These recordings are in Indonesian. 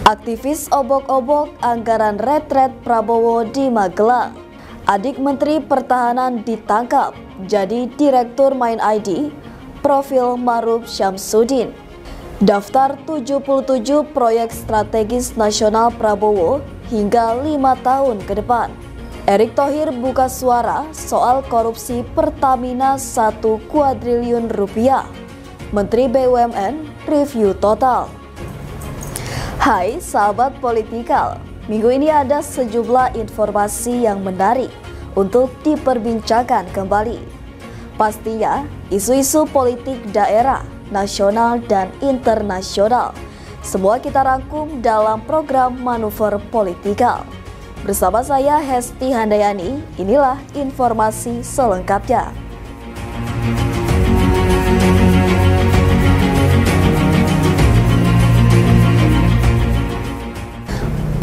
Aktivis obok-obok anggaran retret Prabowo di Magelang. Adik Menteri Pertahanan ditangkap jadi Direktur Main ID, profil Maruf Syamsuddin. Daftar 77 proyek strategis nasional Prabowo hingga 5 tahun ke depan. Erick Thohir buka suara soal korupsi Pertamina 1 kuadriliun rupiah. Menteri BUMN review total. Hai sahabat Politikal, minggu ini ada sejumlah informasi yang menarik untuk diperbincangkan kembali. Pastinya isu-isu politik daerah, nasional dan internasional, semua kita rangkum dalam program Manuver Politikal. Bersama saya Hesti Handayani, inilah informasi selengkapnya.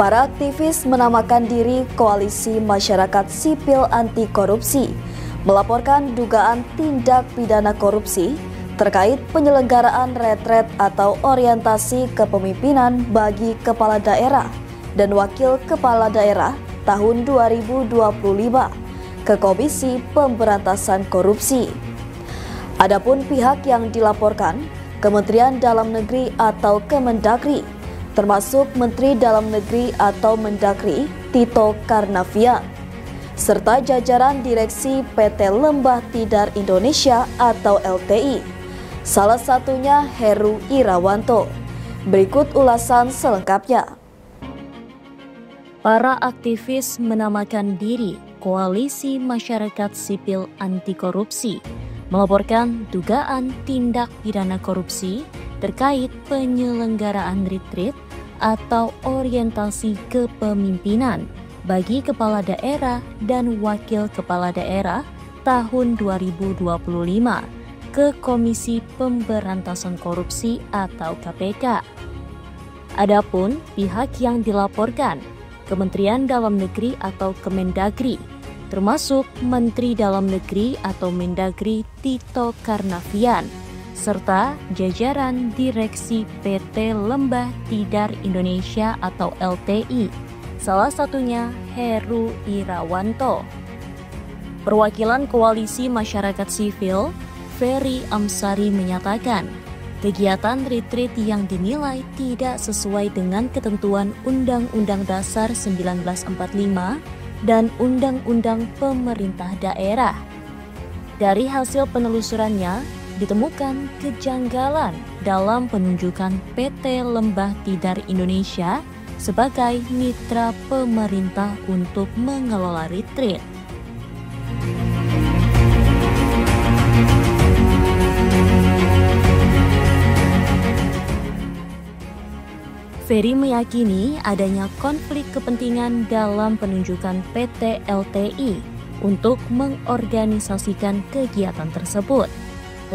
Para aktivis menamakan diri Koalisi Masyarakat Sipil Anti Korupsi melaporkan dugaan tindak pidana korupsi terkait penyelenggaraan retret atau orientasi kepemimpinan bagi kepala daerah dan wakil kepala daerah tahun 2025 ke Komisi Pemberantasan Korupsi. Adapun pihak yang dilaporkan, Kementerian Dalam Negeri atau Kemendagri, termasuk Menteri Dalam Negeri atau Mendagri Tito Karnavian, serta jajaran direksi PT Lembah Tidar Indonesia atau LTI, salah satunya Heru Irawanto. Berikut ulasan selengkapnya. Para aktivis menamakan diri Koalisi Masyarakat Sipil Anti Korupsi melaporkan dugaan tindak pidana korupsi terkait penyelenggaraan retreat atau orientasi kepemimpinan bagi kepala daerah dan wakil kepala daerah tahun 2025 ke Komisi Pemberantasan Korupsi atau KPK. Adapun pihak yang dilaporkan, Kementerian Dalam Negeri atau Kemendagri, termasuk Menteri Dalam Negeri atau Mendagri Tito Karnavian, serta jajaran direksi PT Lembah Tidar Indonesia atau LTI, salah satunya Heru Irawanto. Perwakilan Koalisi Masyarakat Sipil, Ferry Amsari menyatakan, kegiatan retreat yang dinilai tidak sesuai dengan ketentuan Undang-Undang Dasar 1945 dan Undang-Undang Pemerintah Daerah. Dari hasil penelusurannya, ditemukan kejanggalan dalam penunjukan PT Lembah Tidar Indonesia sebagai mitra pemerintah untuk mengelola retreat. Ferry meyakini adanya konflik kepentingan dalam penunjukan PT LTI untuk mengorganisasikan kegiatan tersebut,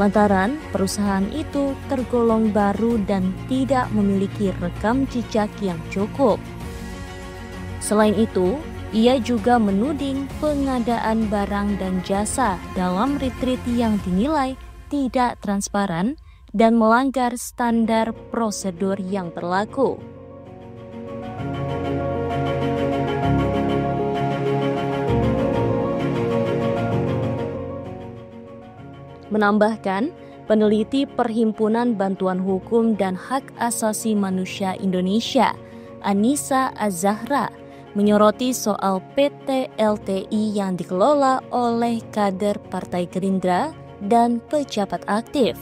lantaran perusahaan itu tergolong baru dan tidak memiliki rekam jejak yang cukup. Selain itu, ia juga menuding pengadaan barang dan jasa dalam retreat yang dinilai tidak transparan dan melanggar standar prosedur yang berlaku. Menambahkan, peneliti Perhimpunan Bantuan Hukum dan Hak Asasi Manusia Indonesia, Anissa Az-Zahra, menyoroti soal PT LTI yang dikelola oleh kader Partai Gerindra dan pejabat aktif.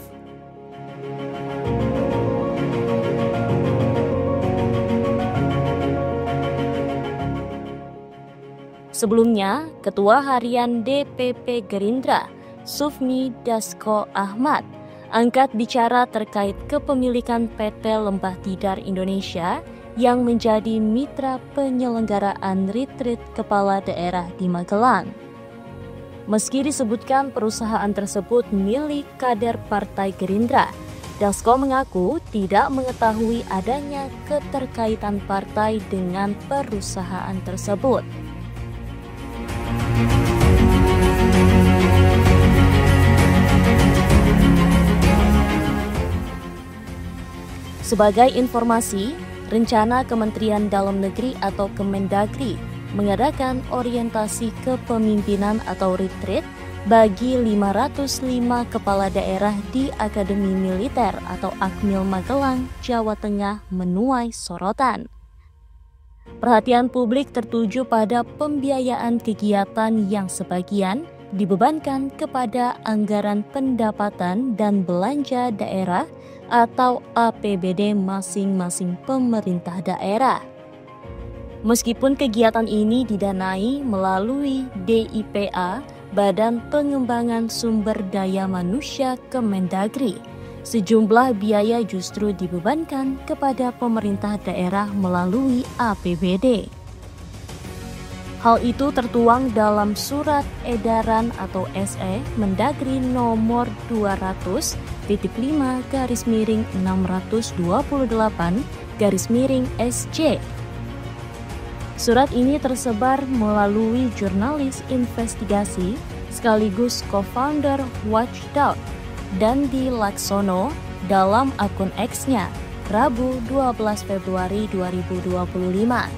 Sebelumnya, Ketua Harian DPP Gerindra, Sufmi Dasko Ahmad, angkat bicara terkait kepemilikan PT Lembah Tidar Indonesia yang menjadi mitra penyelenggaraan retreat kepala daerah di Magelang. Meski disebutkan perusahaan tersebut milik kader Partai Gerindra, Dasko mengaku tidak mengetahui adanya keterkaitan partai dengan perusahaan tersebut. Sebagai informasi, rencana Kementerian Dalam Negeri atau Kemendagri mengadakan orientasi kepemimpinan atau retreat bagi 505 kepala daerah di Akademi Militer atau Akmil Magelang, Jawa Tengah menuai sorotan. Perhatian publik tertuju pada pembiayaan kegiatan yang sebagian dibebankan kepada anggaran pendapatan dan belanja daerah atau APBD masing-masing pemerintah daerah. Meskipun kegiatan ini didanai melalui DIPA, Badan Pengembangan Sumber Daya Manusia Kemendagri, sejumlah biaya justru dibebankan kepada pemerintah daerah melalui APBD. Hal itu tertuang dalam Surat Edaran atau SE Mendagri nomor 200/628/SJ. Surat ini tersebar melalui jurnalis investigasi sekaligus co-founder Watchdog Dandi Laksono dalam akun X-nya Rabu 12 Februari 2025.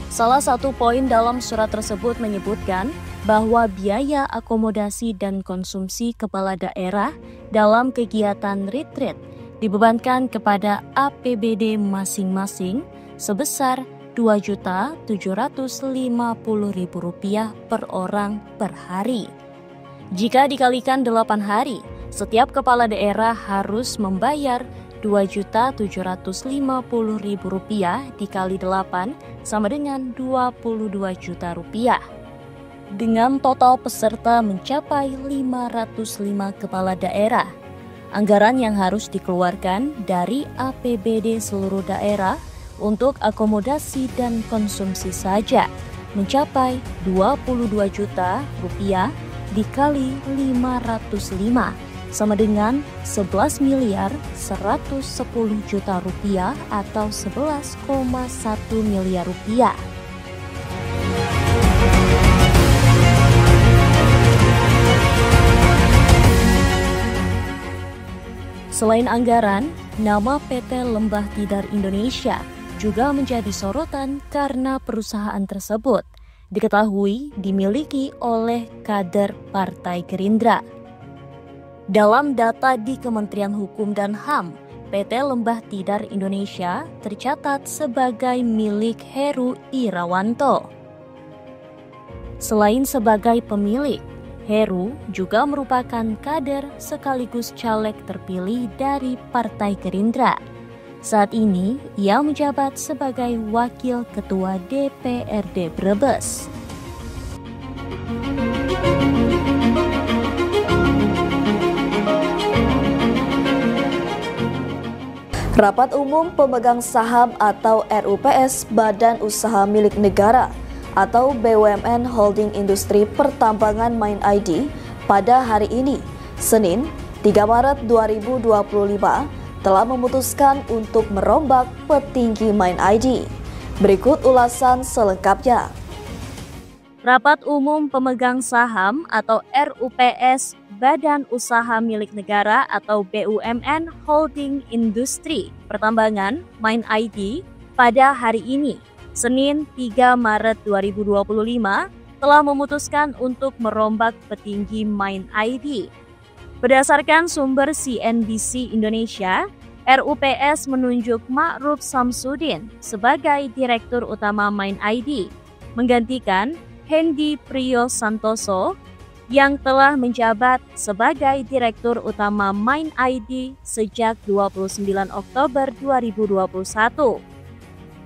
Salah satu poin dalam surat tersebut menyebutkan bahwa biaya akomodasi dan konsumsi kepala daerah dalam kegiatan retreat dibebankan kepada APBD masing-masing sebesar Rp2.750.000 per orang per hari. Jika dikalikan 8 hari, setiap kepala daerah harus membayar Rp2.750.000 dikali 8 sama dengan Rp22 juta. Dengan total peserta mencapai 505 kepala daerah, anggaran yang harus dikeluarkan dari APBD seluruh daerah untuk akomodasi dan konsumsi saja mencapai Rp22 juta dikali 505 sama dengan Rp11.110.000.000 atau Rp11,1 miliar. Selain anggaran, nama PT Lembah Tidar Indonesia juga menjadi sorotan karena perusahaan tersebut diketahui dimiliki oleh kader Partai Gerindra. Dalam data di Kementerian Hukum dan HAM, PT Lembah Tidar Indonesia tercatat sebagai milik Heru Irawanto. Selain sebagai pemilik, Heru juga merupakan kader sekaligus caleg terpilih dari Partai Gerindra. Saat ini, ia menjabat sebagai Wakil Ketua DPRD Brebes. Rapat Umum Pemegang Saham atau RUPS Badan Usaha Milik Negara atau BUMN Holding Industri Pertambangan Main ID pada hari ini, Senin 3 Maret 2025, telah memutuskan untuk merombak petinggi Main ID. Berikut ulasan selengkapnya. Rapat Umum Pemegang Saham atau RUPS Badan Usaha Milik Negara atau BUMN Holding Industri Pertambangan Main ID pada hari ini, Senin 3 Maret 2025, telah memutuskan untuk merombak petinggi Main ID. Berdasarkan sumber CNBC Indonesia, RUPS menunjuk Ma'ruf Samsudin sebagai Direktur Utama Main ID, menggantikan Hendy Priyosantoso yang telah menjabat sebagai Direktur Utama Main ID sejak 29 Oktober 2021.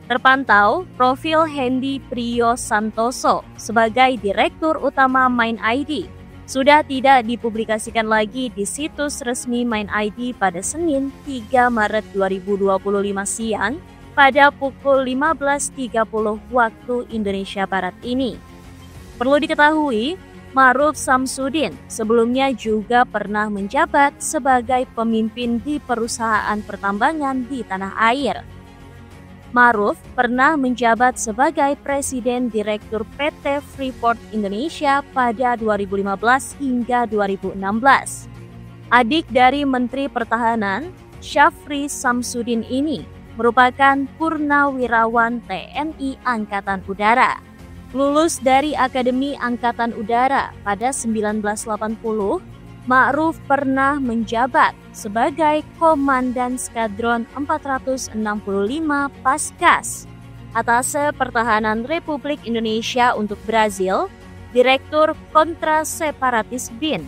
Terpantau profil Hendy Priyosantoso sebagai Direktur Utama Main ID sudah tidak dipublikasikan lagi di situs resmi Main ID pada Senin 3 Maret 2025 siang pada pukul 15.30 waktu Indonesia Barat ini. Perlu diketahui, Ma'ruf Samsudin sebelumnya juga pernah menjabat sebagai pemimpin di perusahaan pertambangan di tanah air. Ma'ruf pernah menjabat sebagai Presiden Direktur PT Freeport Indonesia pada 2015 hingga 2016. Adik dari Menteri Pertahanan, Syafri Samsudin ini merupakan purnawirawan TNI Angkatan Udara. Lulus dari Akademi Angkatan Udara pada 1980, Ma'ruf pernah menjabat sebagai Komandan Skadron 465 Paskas, Atase Pertahanan Republik Indonesia untuk Brazil, Direktur Kontra Separatis BIN,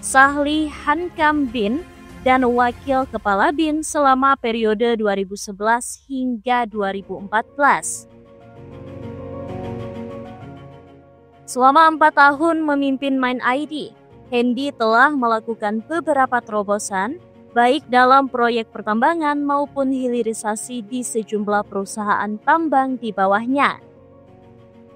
Sahli Hankam BIN, dan Wakil Kepala BIN selama periode 2011 hingga 2014. Selama 4 tahun memimpin MindID, Hendy telah melakukan beberapa terobosan, baik dalam proyek pertambangan maupun hilirisasi di sejumlah perusahaan tambang di bawahnya.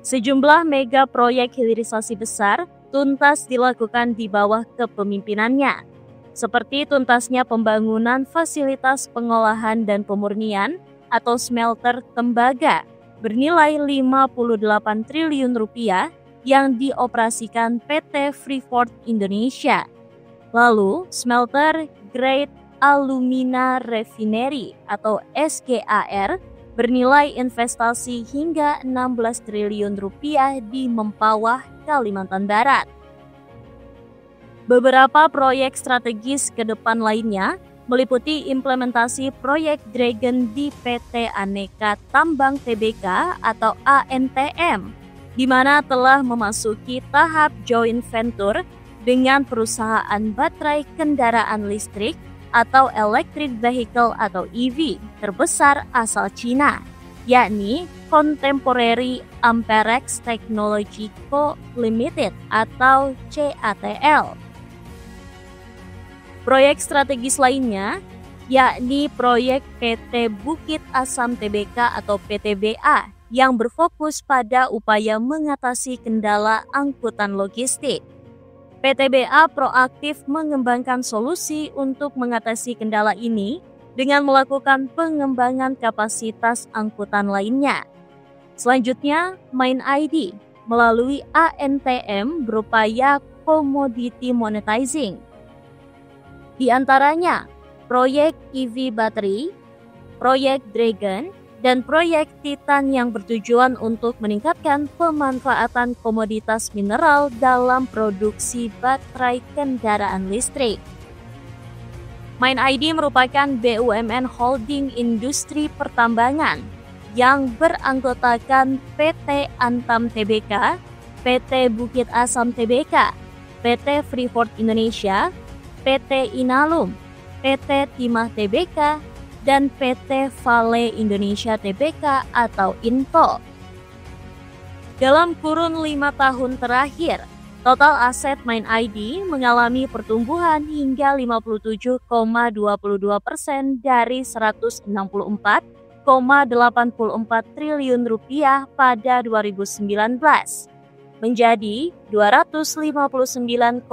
Sejumlah mega proyek hilirisasi besar tuntas dilakukan di bawah kepemimpinannya, seperti tuntasnya pembangunan fasilitas pengolahan dan pemurnian atau smelter tembaga bernilai 58 triliun rupiah yang dioperasikan PT Freeport Indonesia. Lalu, smelter Great Alumina Refinery atau SGAR bernilai investasi hingga 16 triliun rupiah di Mempawah, Kalimantan Barat. Beberapa proyek strategis ke depan lainnya meliputi implementasi proyek Dragon di PT Aneka Tambang Tbk atau ANTM, di mana telah memasuki tahap joint venture dengan perusahaan baterai kendaraan listrik atau electric vehicle atau EV terbesar asal Cina, yakni Contemporary Amperex Technology Co. Limited atau CATL. Proyek strategis lainnya yakni proyek PT Bukit Asam Tbk atau PTBA yang berfokus pada upaya mengatasi kendala angkutan logistik. PTBA proaktif mengembangkan solusi untuk mengatasi kendala ini dengan melakukan pengembangan kapasitas angkutan lainnya. Selanjutnya, MindID melalui ANTM berupaya commodity monetizing. Di antaranya, proyek EV battery, proyek Dragon, dan proyek Titan yang bertujuan untuk meningkatkan pemanfaatan komoditas mineral dalam produksi baterai kendaraan listrik. MindID merupakan BUMN holding industri pertambangan yang beranggotakan PT Antam Tbk, PT Bukit Asam Tbk, PT Freeport Indonesia, PT Inalum, PT Timah Tbk, dan PT Vale Indonesia Tbk atau INVO. Dalam kurun 5 tahun terakhir, total aset MindID mengalami pertumbuhan hingga 57,22% dari 164,84 triliun rupiah pada 2019 menjadi 259,18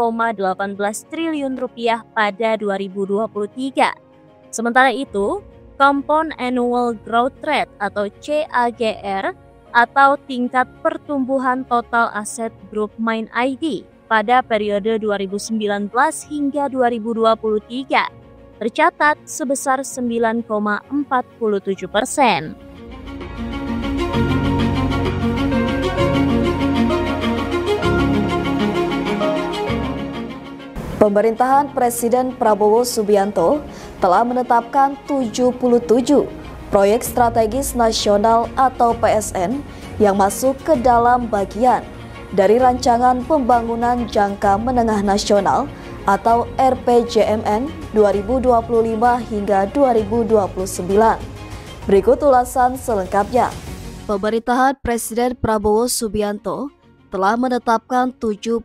triliun rupiah pada 2023. Sementara itu, Compound Annual Growth Rate atau CAGR atau tingkat pertumbuhan total aset grup MindID pada periode 2019 hingga 2023 tercatat sebesar 9,47%. Pemerintahan Presiden Prabowo Subianto telah menetapkan 77 proyek strategis nasional atau PSN yang masuk ke dalam bagian dari Rancangan Pembangunan Jangka Menengah Nasional atau RPJMN 2025 hingga 2029. Berikut ulasan selengkapnya. Pemerintahan Presiden Prabowo Subianto telah menetapkan 77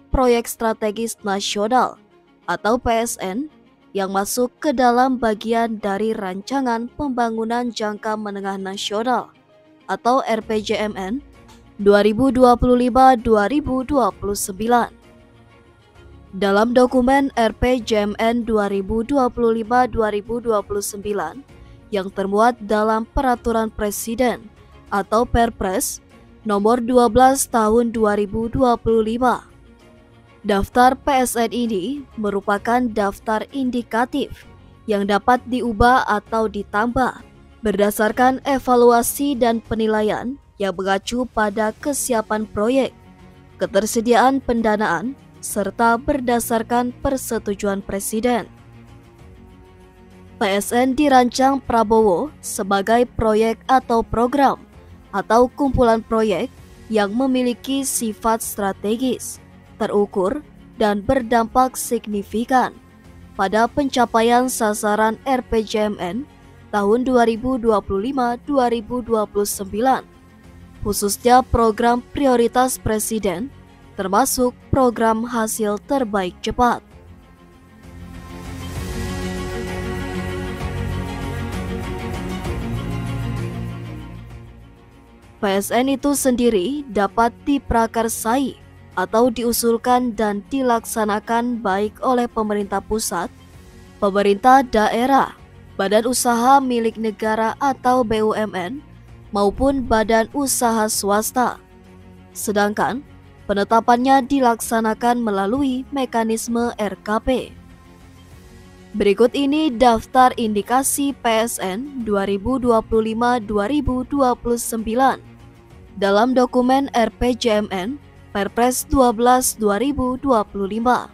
proyek strategis nasional atau PSN yang masuk ke dalam bagian dari Rancangan Pembangunan Jangka Menengah Nasional atau RPJMN 2025-2029. Dalam dokumen RPJMN 2025-2029 yang termuat dalam Peraturan Presiden atau Perpres Nomor 12 Tahun 2025. Daftar PSN ini merupakan daftar indikatif yang dapat diubah atau ditambah berdasarkan evaluasi dan penilaian yang mengacu pada kesiapan proyek, ketersediaan pendanaan, serta berdasarkan persetujuan Presiden. PSN dirancang Prabowo sebagai proyek atau program atau kumpulan proyek yang memiliki sifat strategis, terukur, dan berdampak signifikan pada pencapaian sasaran RPJMN tahun 2025-2029, khususnya program prioritas Presiden, termasuk program hasil terbaik cepat. PSN itu sendiri dapat diprakarsai atau diusulkan dan dilaksanakan baik oleh pemerintah pusat, pemerintah daerah, badan usaha milik negara atau BUMN, maupun badan usaha swasta. Sedangkan penetapannya dilaksanakan melalui mekanisme RKP. Berikut ini daftar indikasi PSN 2025-2029 dalam dokumen RPJMN Perpres 12/2025.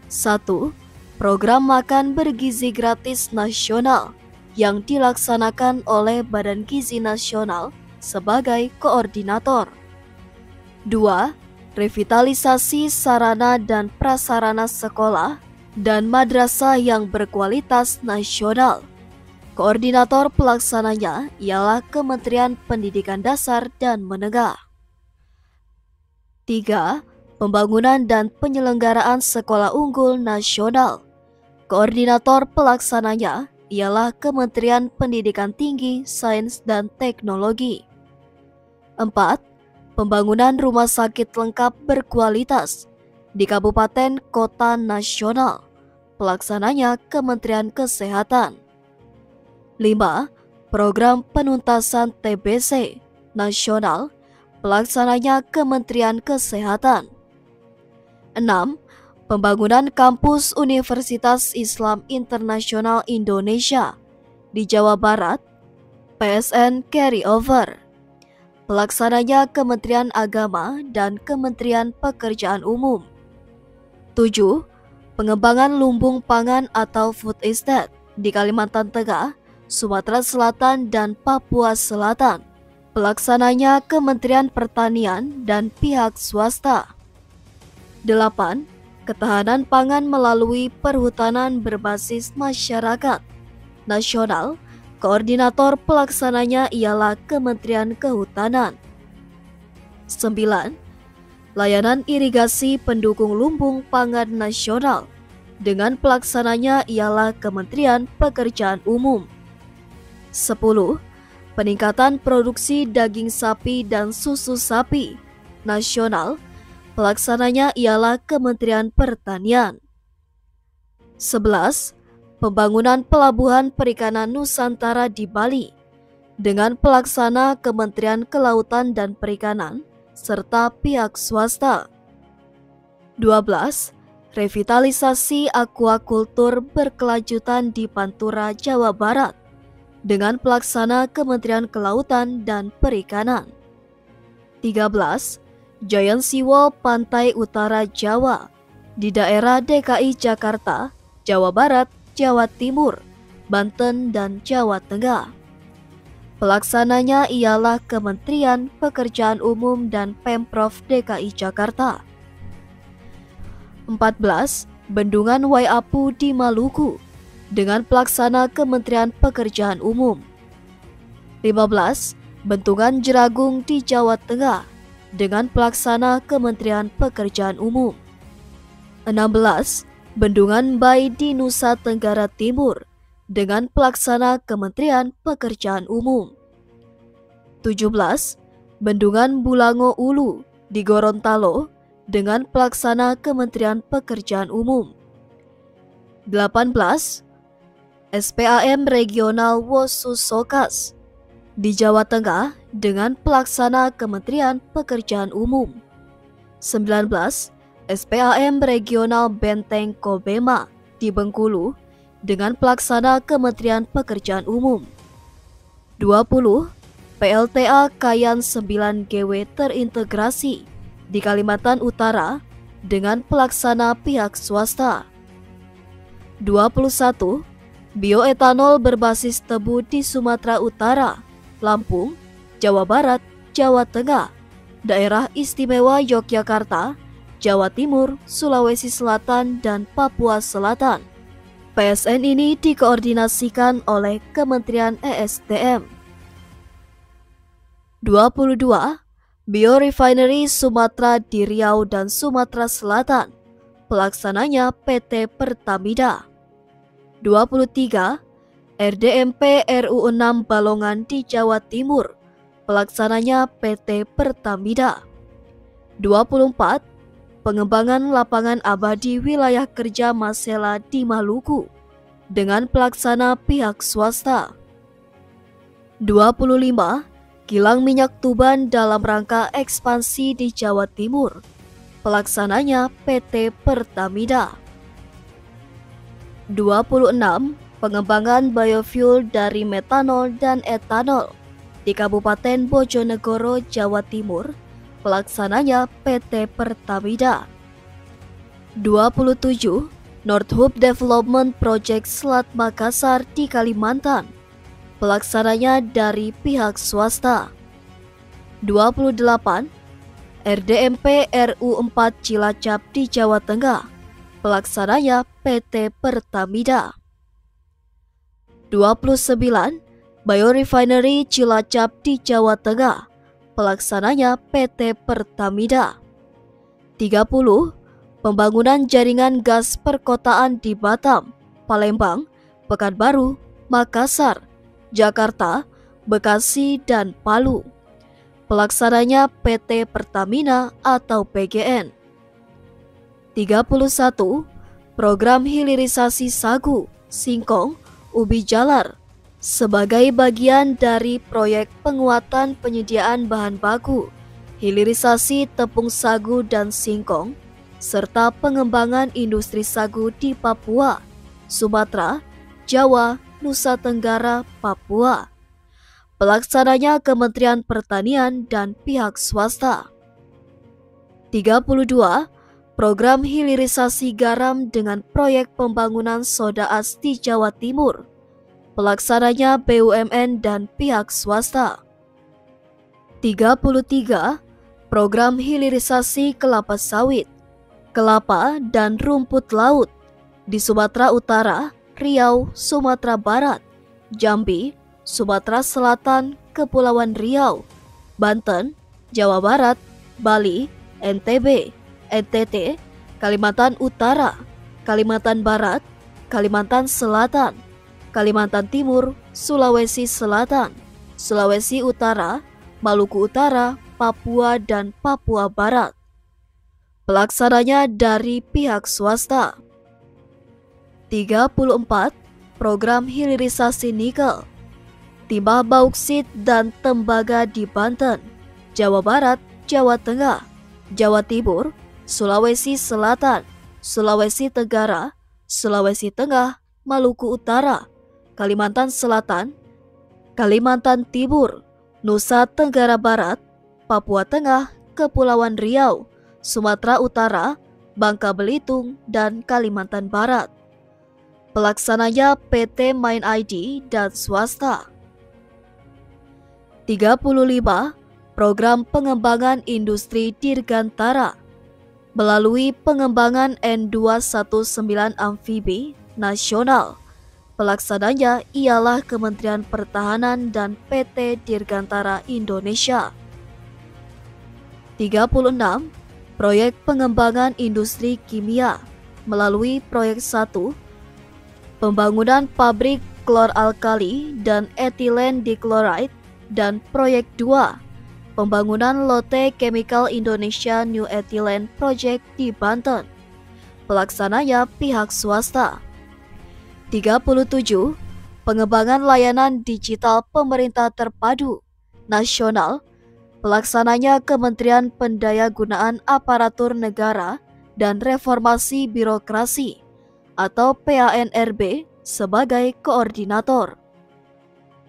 1. Program makan bergizi gratis nasional yang dilaksanakan oleh Badan Gizi Nasional sebagai koordinator. 2. Revitalisasi sarana dan prasarana sekolah dan madrasah yang berkualitas nasional. Koordinator pelaksananya ialah Kementerian Pendidikan Dasar dan Menengah. 3. Pembangunan dan penyelenggaraan sekolah unggul nasional. Koordinator pelaksananya ialah Kementerian Pendidikan Tinggi, Sains dan Teknologi. 4. Pembangunan rumah sakit lengkap berkualitas di kabupaten kota nasional. Pelaksananya Kementerian Kesehatan. 5. Program penuntasan TBC nasional. Pelaksananya Kementerian Kesehatan. 6. Pembangunan kampus Universitas Islam Internasional Indonesia di Jawa Barat. PSN Carryover. Pelaksananya Kementerian Agama dan Kementerian Pekerjaan Umum. 7. Pengembangan lumbung pangan atau food estate di Kalimantan Tengah, Sumatera Selatan, dan Papua Selatan. Pelaksananya Kementerian Pertanian dan pihak swasta. 8. Ketahanan pangan melalui perhutanan berbasis masyarakat nasional. Koordinator pelaksananya ialah Kementerian Kehutanan. 9. Layanan irigasi pendukung lumbung pangan nasional. Dengan pelaksananya ialah Kementerian Pekerjaan Umum. 10. Peningkatan produksi daging sapi dan susu sapi nasional. Pelaksananya ialah Kementerian Pertanian. 11. Pembangunan pelabuhan perikanan Nusantara di Bali dengan pelaksana Kementerian Kelautan dan Perikanan serta pihak swasta. 12. Revitalisasi akuakultur berkelanjutan di Pantura, Jawa Barat dengan pelaksana Kementerian Kelautan dan Perikanan. 13. Giant Seawall Pantai Utara Jawa di daerah DKI Jakarta, Jawa Barat, Jawa Timur, Banten, dan Jawa Tengah. Pelaksananya ialah Kementerian Pekerjaan Umum dan Pemprov DKI Jakarta. 14. Bendungan Waiapu di Maluku dengan pelaksana Kementerian Pekerjaan Umum. 15. Bendungan Jeragung di Jawa Tengah dengan pelaksana Kementerian Pekerjaan Umum. 16. Bendungan Bai di Nusa Tenggara Timur dengan pelaksana Kementerian Pekerjaan Umum. 17. Bendungan Bulango Ulu di Gorontalo dengan pelaksana Kementerian Pekerjaan Umum. 18. SPAM Regional Wosusokas di Jawa Tengah dengan pelaksana Kementerian Pekerjaan Umum. 19. SPAM Regional Benteng Kobema di Bengkulu dengan pelaksana Kementerian Pekerjaan Umum. 20. PLTA Kayan 9 GW terintegrasi di Kalimantan Utara dengan pelaksana pihak swasta. 21. Bioetanol berbasis tebu di Sumatera Utara, Lampung, Jawa Barat, Jawa Tengah, Daerah Istimewa Yogyakarta, Jawa Timur, Sulawesi Selatan, dan Papua Selatan. PSN ini dikoordinasikan oleh Kementerian ESDM. 22. Biorefinery Sumatera di Riau dan Sumatera Selatan. Pelaksananya PT Pertamina. 23. RDMP RU6 Balongan di Jawa Timur. Pelaksananya PT Pertamina. 24. Pengembangan lapangan abadi wilayah kerja Masela di Maluku dengan pelaksana pihak swasta. 25. Kilang minyak Tuban dalam rangka ekspansi di Jawa Timur. Pelaksananya PT Pertamina. 26. Pengembangan biofuel dari metanol dan etanol di Kabupaten Bojonegoro, Jawa Timur. Pelaksananya PT Pertamina. 27. North Hub Development Project Selat Makassar di Kalimantan. Pelaksananya dari pihak swasta. 28. RDMP RU4 Cilacap di Jawa Tengah. Pelaksananya PT Pertamina. 29. Biorefinery Cilacap di Jawa Tengah. Pelaksananya PT Pertamina. 30. Pembangunan jaringan gas perkotaan di Batam, Palembang, Pekanbaru, Makassar, Jakarta, Bekasi, dan Palu. Pelaksananya PT Pertamina atau PGN. 31. Program hilirisasi sagu, singkong, ubi jalar sebagai bagian dari proyek penguatan penyediaan bahan baku, hilirisasi tepung sagu dan singkong, serta pengembangan industri sagu di Papua, Sumatera, Jawa, Nusa Tenggara, Papua. Pelaksananya Kementerian Pertanian dan pihak swasta. 32. Program hilirisasi garam dengan proyek pembangunan soda as di Jawa Timur. Pelaksananya BUMN dan pihak swasta. 33. Program hilirisasi kelapa sawit, kelapa dan rumput laut di Sumatera Utara, Riau, Sumatera Barat, Jambi, Sumatera Selatan, Kepulauan Riau, Banten, Jawa Barat, Bali, NTB, NTT, Kalimantan Utara, Kalimantan Barat, Kalimantan Selatan, Kalimantan Timur, Sulawesi Selatan, Sulawesi Utara, Maluku Utara, Papua, dan Papua Barat. Pelaksananya dari pihak swasta. 34. Program hilirisasi nikel, timah bauksit dan tembaga di Banten, Jawa Barat, Jawa Tengah, Jawa Timur, Sulawesi Selatan, Sulawesi Tenggara, Sulawesi Tengah, Maluku Utara, Kalimantan Selatan, Kalimantan Timur, Nusa Tenggara Barat, Papua Tengah, Kepulauan Riau, Sumatera Utara, Bangka Belitung, dan Kalimantan Barat. Pelaksananya PT Main ID dan swasta. 35. Program pengembangan industri Dirgantara melalui pengembangan N219 amfibi nasional. Pelaksananya ialah Kementerian Pertahanan dan PT Dirgantara Indonesia. 36. Proyek pengembangan industri kimia melalui proyek 1, pembangunan pabrik klor-alkali dan etilen dichloride, dan proyek 2, pembangunan Lotte Chemical Indonesia New Ethylene Project di Banten. Pelaksananya pihak swasta. 37. Pengembangan layanan digital pemerintah terpadu nasional. Pelaksananya Kementerian Pendayagunaan Aparatur Negara dan Reformasi Birokrasi atau PANRB sebagai koordinator.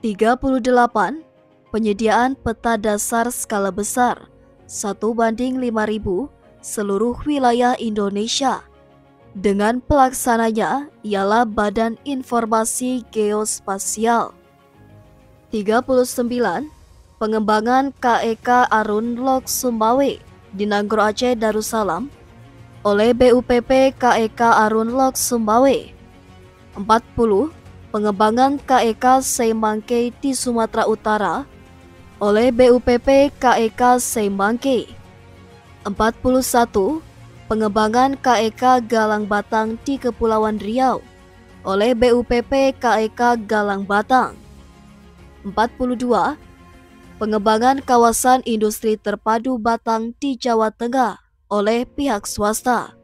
38. Penyediaan peta dasar skala besar 1:5.000 seluruh wilayah Indonesia. Dengan pelaksananya ialah Badan Informasi Geospasial. 39. Pengembangan KEK Arun Lok Sumbawe di Nanggro Aceh Darussalam oleh BUPP KEK Arun Lok Sumbawe. 40. Pengembangan KEK Seimangke di Sumatera Utara oleh BUPP KEK Seimangke. 41. Pengembangan KEK Galang Batang di Kepulauan Riau oleh BUPP KEK Galang Batang. 42. Pengembangan kawasan industri terpadu Batang di Jawa Tengah oleh pihak swasta.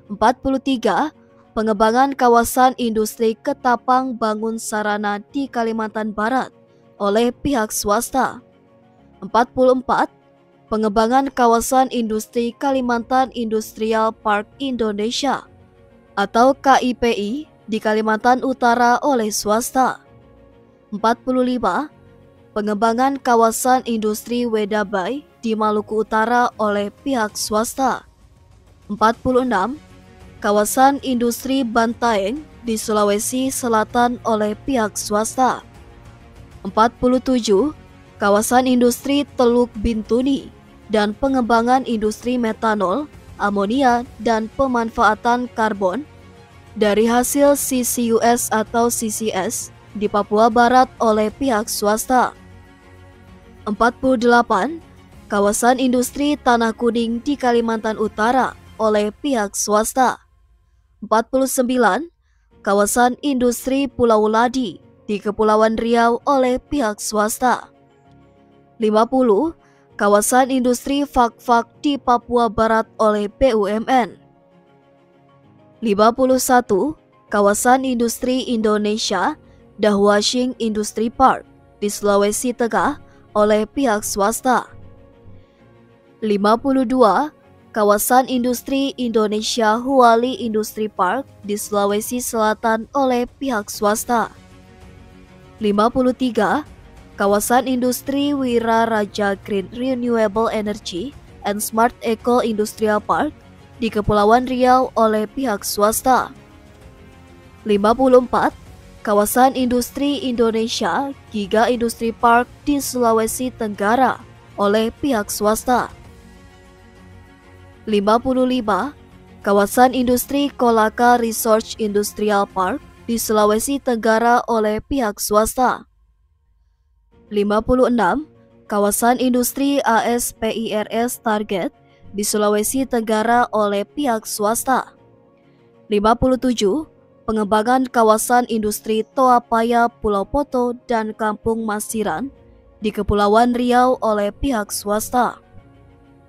43. Pengembangan kawasan industri Ketapang Bangun Sarana di Kalimantan Barat oleh pihak swasta. 44. Pengembangan kawasan industri Kalimantan Industrial Park Indonesia atau KIPI di Kalimantan Utara oleh swasta. 45. Pengembangan kawasan industri Wedabai di Maluku Utara oleh pihak swasta. 46. Kawasan industri Bantaeng di Sulawesi Selatan oleh pihak swasta. 47. Kawasan industri Teluk Bintuni dan pengembangan industri metanol, amonia, dan pemanfaatan karbon dari hasil CCUS atau CCS di Papua Barat oleh pihak swasta. 48. Kawasan industri Tanah Kuning di Kalimantan Utara oleh pihak swasta. 49. Kawasan industri Pulau Ladi di Kepulauan Riau oleh pihak swasta. 50. Kawasan industri Fak-Fak di Papua Barat oleh BUMN. 51. Kawasan industri Indonesia Dahwashing Industry Park di Sulawesi Tengah oleh pihak swasta. 52. Kawasan industri Indonesia Huali Industry Park di Sulawesi Selatan oleh pihak swasta. 53. Kawasan industri Wira Raja Green Renewable Energy and Smart Eco Industrial Park di Kepulauan Riau oleh pihak swasta. 54. Kawasan industri Indonesia Giga Industry Park di Sulawesi Tenggara oleh pihak swasta. 55. Kawasan industri Kolaka Research Industrial Park di Sulawesi Tenggara oleh pihak swasta. 56. Kawasan industri ASPIRS Target di Sulawesi Tenggara oleh pihak swasta. 57. Pengembangan kawasan industri Toapaya, Pulau Poto, dan Kampung Masiran di Kepulauan Riau oleh pihak swasta.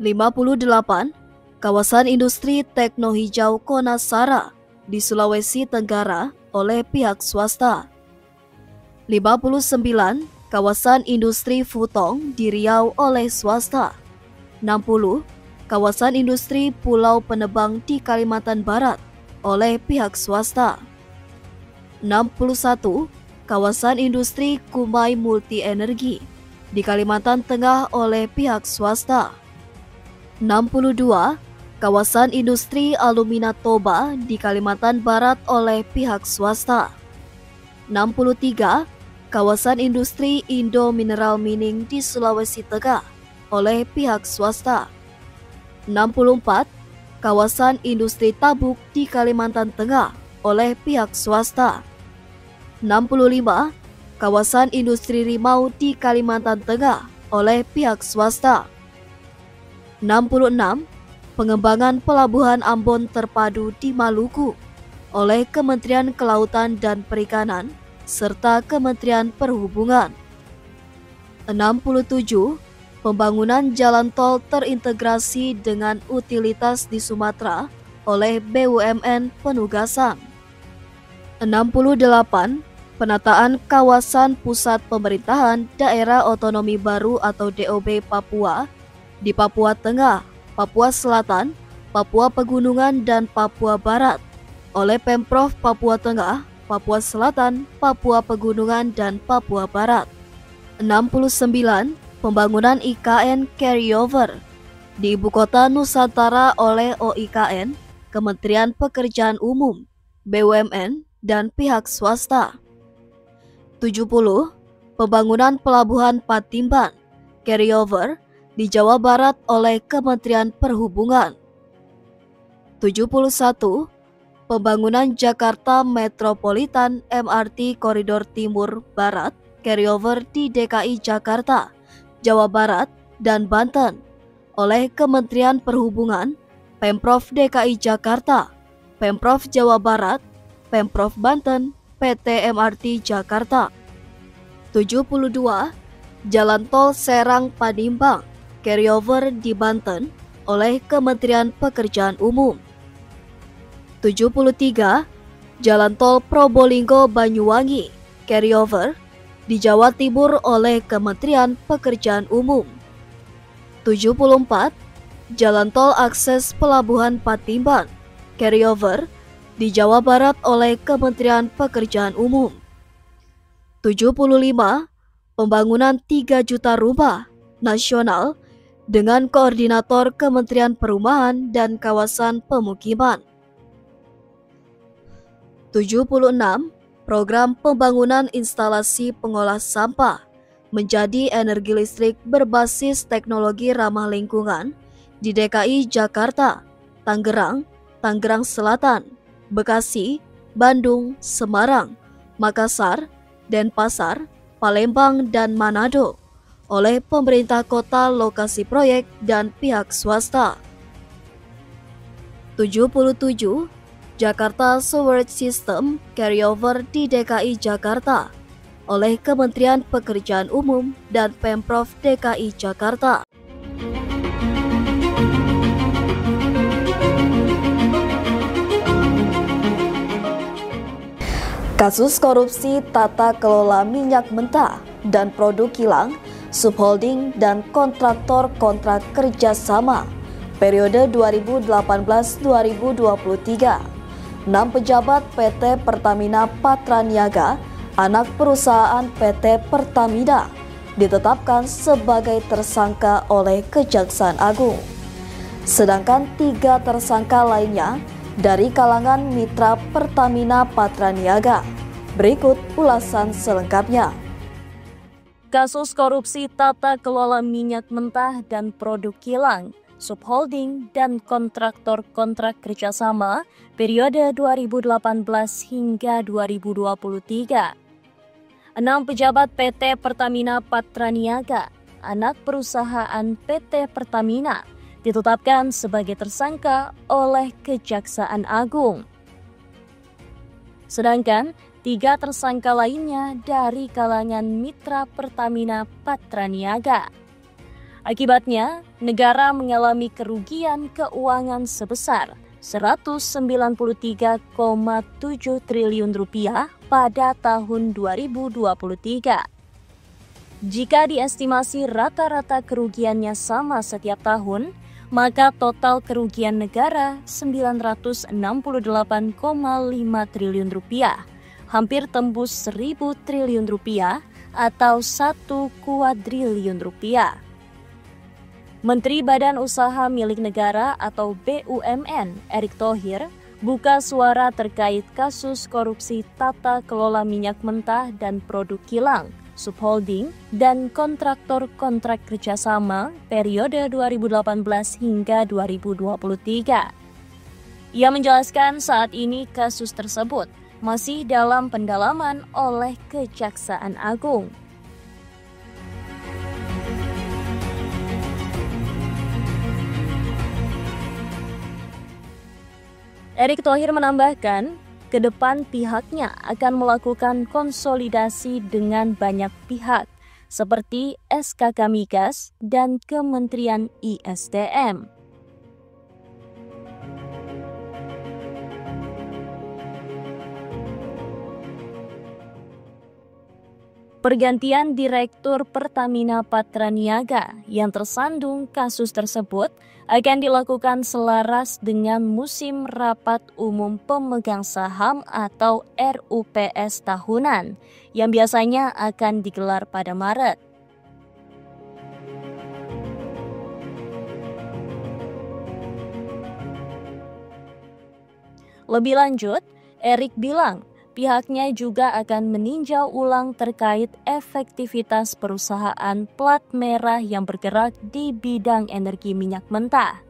58. Kawasan industri Tekno Hijau Konasara di Sulawesi Tenggara oleh pihak swasta. 59. Kawasan industri Futong di Riau oleh swasta. 60. Kawasan industri Pulau Penebang di Kalimantan Barat oleh pihak swasta. 61. Kawasan industri Kumai Multi Energi di Kalimantan Tengah oleh pihak swasta. 62. Kawasan industri Alumina Toba di Kalimantan Barat oleh pihak swasta. 63. Kawasan industri Indo Mineral Mining di Sulawesi Tengah oleh pihak swasta. 64. Kawasan industri Tabuk di Kalimantan Tengah oleh pihak swasta. 65. Kawasan industri Rimau di Kalimantan Tengah oleh pihak swasta. 66. Pengembangan Pelabuhan Ambon Terpadu di Maluku oleh Kementerian Kelautan dan Perikanan serta Kementerian Perhubungan. 67. Pembangunan jalan tol terintegrasi dengan utilitas di Sumatera oleh BUMN Penugasan. 68. Penataan kawasan pusat pemerintahan daerah otonomi baru atau DOB Papua di Papua Tengah, Papua Selatan, Papua Pegunungan, dan Papua Barat oleh Pemprov Papua Tengah Papua Selatan, Papua Pegunungan, dan Papua Barat. 69. Pembangunan IKN carryover di Ibu Kota Nusantara oleh OIKN, Kementerian Pekerjaan Umum, BUMN, dan pihak swasta. 70. Pembangunan Pelabuhan Patimban carryover di Jawa Barat oleh Kementerian Perhubungan. 71. Pembangunan Jakarta Metropolitan MRT Koridor Timur Barat carryover di DKI Jakarta, Jawa Barat, dan Banten oleh Kementerian Perhubungan, Pemprov DKI Jakarta, Pemprov Jawa Barat, Pemprov Banten, PT MRT Jakarta. 72. Jalan Tol Serang Panimbang carryover di Banten oleh Kementerian Pekerjaan Umum. 73. Jalan Tol Probolinggo Banyuwangi carryover di Jawa Timur oleh Kementerian Pekerjaan Umum. 74. Jalan Tol Akses Pelabuhan Patimban carryover di Jawa Barat oleh Kementerian Pekerjaan Umum. 75. Pembangunan 3 juta rumah nasional dengan koordinator Kementerian Perumahan dan Kawasan Pemukiman. 76. Program pembangunan instalasi pengolah sampah menjadi energi listrik berbasis teknologi ramah lingkungan di DKI Jakarta, Tangerang, Tangerang Selatan, Bekasi, Bandung, Semarang, Makassar, Denpasar, Palembang, dan Manado oleh pemerintah kota, lokasi proyek, dan pihak swasta. 77. Jakarta Sewerage System carryover di DKI Jakarta oleh Kementerian Pekerjaan Umum dan Pemprov DKI Jakarta. Kasus korupsi tata kelola minyak mentah dan produk kilang, subholding dan kontraktor kontrak kerjasama periode 2018-2023. 6 pejabat PT Pertamina Patraniaga, anak perusahaan PT Pertamina, ditetapkan sebagai tersangka oleh Kejaksaan Agung. Sedangkan 3 tersangka lainnya dari kalangan mitra Pertamina Patraniaga. Berikut ulasan selengkapnya. Kasus korupsi tata kelola minyak mentah dan produk kilang, subholding, dan kontraktor kontrak kerjasama periode 2018 hingga 2023. 6 pejabat PT Pertamina Patraniaga, anak perusahaan PT Pertamina, ditetapkan sebagai tersangka oleh Kejaksaan Agung. Sedangkan 3 tersangka lainnya dari kalangan mitra Pertamina Patraniaga. Akibatnya, negara mengalami kerugian keuangan sebesar Rp193,7 triliun pada tahun 2023. Jika diestimasi rata-rata kerugiannya sama setiap tahun, maka total kerugian negara Rp968,5 triliun, hampir tembus Rp1.000 triliun atau 1 kuadriliun rupiah. Menteri Badan Usaha Milik Negara atau BUMN Erick Thohir buka suara terkait kasus korupsi tata kelola minyak mentah dan produk kilang, subholding, dan kontraktor kontrak kerjasama periode 2018 hingga 2023. Ia menjelaskan saat ini kasus tersebut masih dalam pendalaman oleh Kejaksaan Agung. Erick Thohir menambahkan, ke depan pihaknya akan melakukan konsolidasi dengan banyak pihak, seperti SKK Migas dan Kementerian ISDM. Pergantian Direktur Pertamina Patraniaga yang tersandung kasus tersebut akan dilakukan selaras dengan musim rapat umum pemegang saham atau RUPS tahunan yang biasanya akan digelar pada Maret. Lebih lanjut, Erick bilang pihaknya juga akan meninjau ulang terkait efektivitas perusahaan plat merah yang bergerak di bidang energi minyak mentah.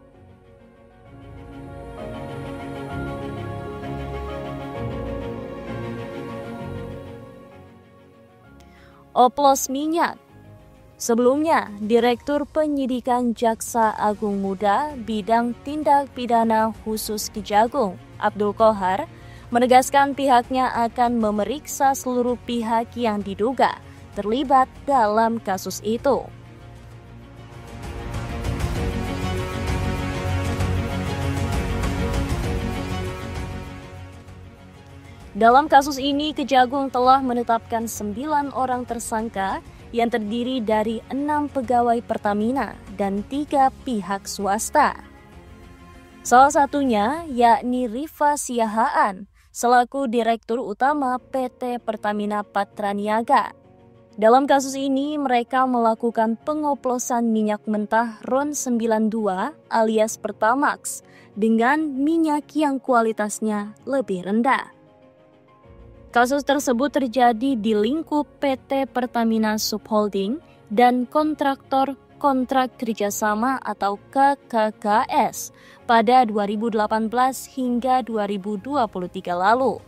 Oplos minyak. Sebelumnya, Direktur Penyidikan Jaksa Agung Muda Bidang Tindak Pidana Khusus Kejagung, Abdul Qohar, menegaskan pihaknya akan memeriksa seluruh pihak yang diduga terlibat dalam kasus itu. Dalam kasus ini, Kejagung telah menetapkan 9 orang tersangka yang terdiri dari 6 pegawai Pertamina dan 3 pihak swasta. Salah satunya yakni Rifa Siahaan, selaku Direktur Utama PT Pertamina Patraniaga. Dalam kasus ini, mereka melakukan pengoplosan minyak mentah RON 92 alias Pertamax dengan minyak yang kualitasnya lebih rendah. Kasus tersebut terjadi di lingkup PT Pertamina Subholding dan kontraktor kontrak kerjasama atau KKKS pada 2018 hingga 2023 lalu.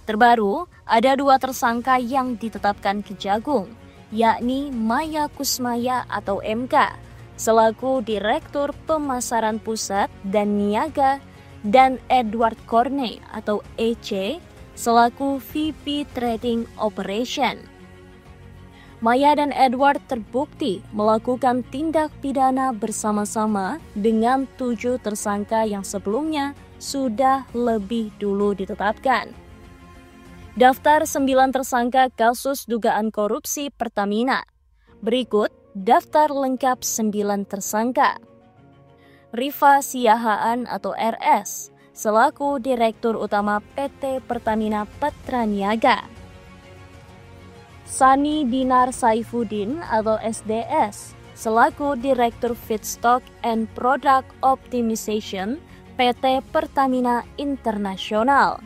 Terbaru, ada 2 tersangka yang ditetapkan Kejagung, yakni Maya Kusmaya atau MK, selaku Direktur Pemasaran Pusat dan Niaga, dan Edward Corney atau EC, selaku VP Trading Operation. Maya dan Edward terbukti melakukan tindak pidana bersama-sama dengan 7 tersangka yang sebelumnya sudah lebih dulu ditetapkan. Daftar 9 tersangka kasus dugaan korupsi Pertamina. Berikut daftar lengkap 9 tersangka. Rifa Siahaan atau RS, selaku Direktur Utama PT Pertamina Patraniaga. Sani Dinar Saifuddin atau SDS, selaku Direktur Feedstock and Product Optimization PT Pertamina Internasional.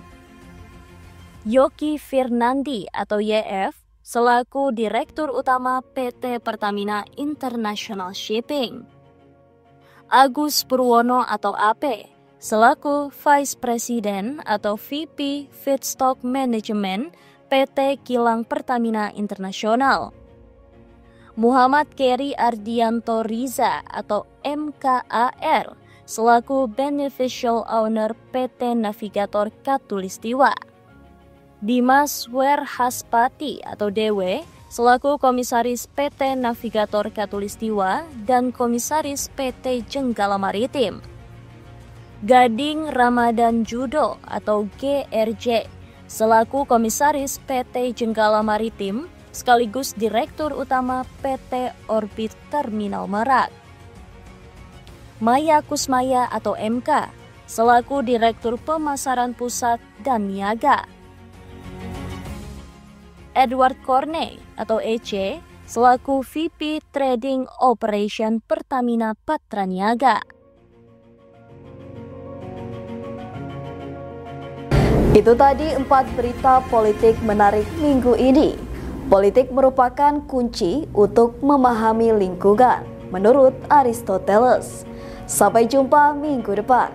Yoki Firnandi atau YF, selaku Direktur Utama PT Pertamina International Shipping. Agus Purwono atau AP, selaku Vice President atau VP Feedstock Management PT Kilang Pertamina Internasional. Muhammad Keri Ardianto Riza atau MKAR, selaku Beneficial Owner PT Navigator Katulistiwa. Dimas Werhaspati atau DW, selaku Komisaris PT Navigator Katulistiwa dan Komisaris PT Jenggala Maritim. Gading Ramadan Judo atau GRJ, selaku Komisaris PT Jenggala Maritim sekaligus Direktur Utama PT Orbit Terminal Merak. Maya Kusmaya atau MK, selaku Direktur Pemasaran Pusat dan Niaga. Edward Corney atau EC, selaku VP Trading Operation Pertamina Patraniaga. Itu tadi 4 berita politik menarik minggu ini. Politik merupakan kunci untuk memahami lingkungan, menurut Aristoteles. Sampai jumpa minggu depan.